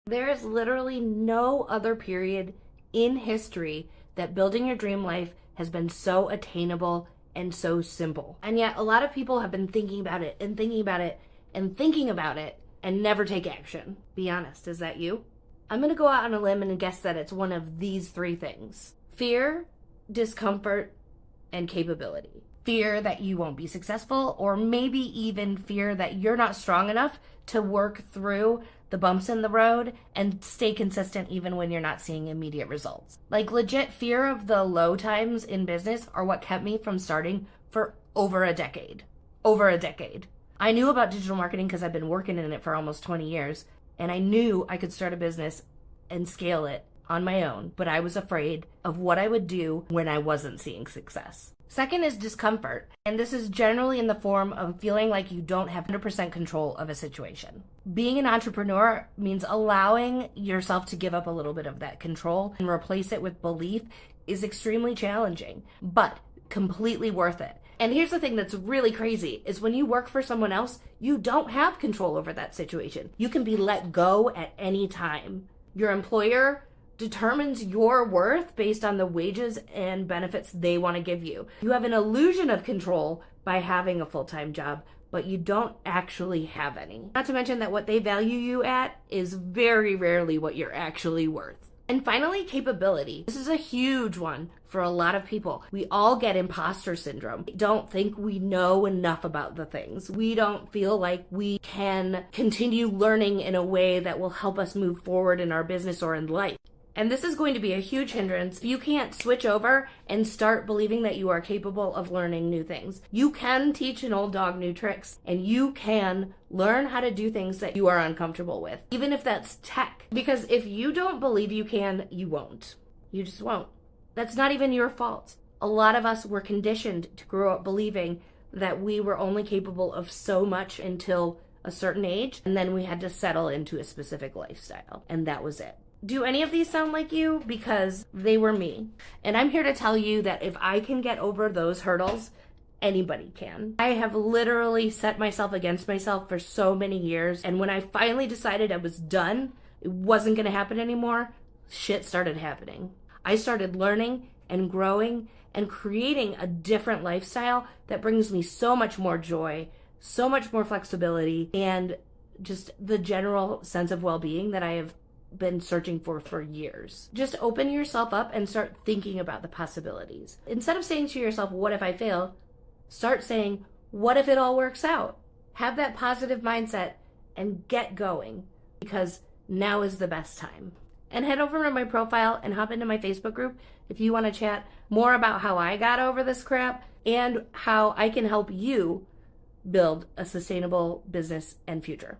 There is literally no other period in history that building your dream life has been so attainable and so simple. And yet a lot of people have been thinking about it and thinking about it and thinking about it and never take action. Be honest, is that you? I'm gonna go out on a limb and guess that it's one of these three things: fear, discomfort, and capability. Fear that you won't be successful, or maybe even fear that you're not strong enough to work through the bumps in the road and stay consistent even when you're not seeing immediate results. Like legit fear of the low times in business are what kept me from starting for over a decade. Over a decade. I knew about digital marketing because I've been working in it for almost 20 years, and I knew I could start a business and scale it on my own, but I was afraid of what I would do when I wasn't seeing success. Second is discomfort, and this is generally in the form of feeling like you don't have 100% control of a situation. Being an entrepreneur means allowing yourself to give up a little bit of that control and replace it with belief is extremely challenging, but completely worth it. And here's the thing that's really crazy is when you work for someone else, you don't have control over that situation. You can be let go at any time. Your employer determines your worth based on the wages and benefits they want to give you. You have an illusion of control by having a full-time job, but you don't actually have any. Not to mention that what they value you at is very rarely what you're actually worth. And finally, capability. This is a huge one for a lot of people. We all get imposter syndrome. We don't think we know enough about the things. We don't feel like we can continue learning in a way that will help us move forward in our business or in life. And this is going to be a huge hindrance if you can't switch over and start believing that you are capable of learning new things. You can teach an old dog new tricks, and you can learn how to do things that you are uncomfortable with, even if that's tech. Because if you don't believe you can, you won't. You just won't. That's not even your fault. A lot of us were conditioned to grow up believing that we were only capable of so much until a certain age, and then we had to settle into a specific lifestyle, and that was it. Do any of these sound like you? Because they were me. And I'm here to tell you that if I can get over those hurdles, anybody can. I have literally set myself against myself for so many years. And when I finally decided I was done, it wasn't going to happen anymore, shit started happening. I started learning and growing and creating a different lifestyle that brings me so much more joy, so much more flexibility, and just the general sense of well-being that I have been searching for years. Just open yourself up and start thinking about the possibilities. Instead of saying to yourself, what if I fail? Start saying, what if it all works out? Have that positive mindset and get going, because now is the best time. And head over to my profile and hop into my Facebook group if you want to chat more about how I got over this crap and how I can help you build a sustainable business and future.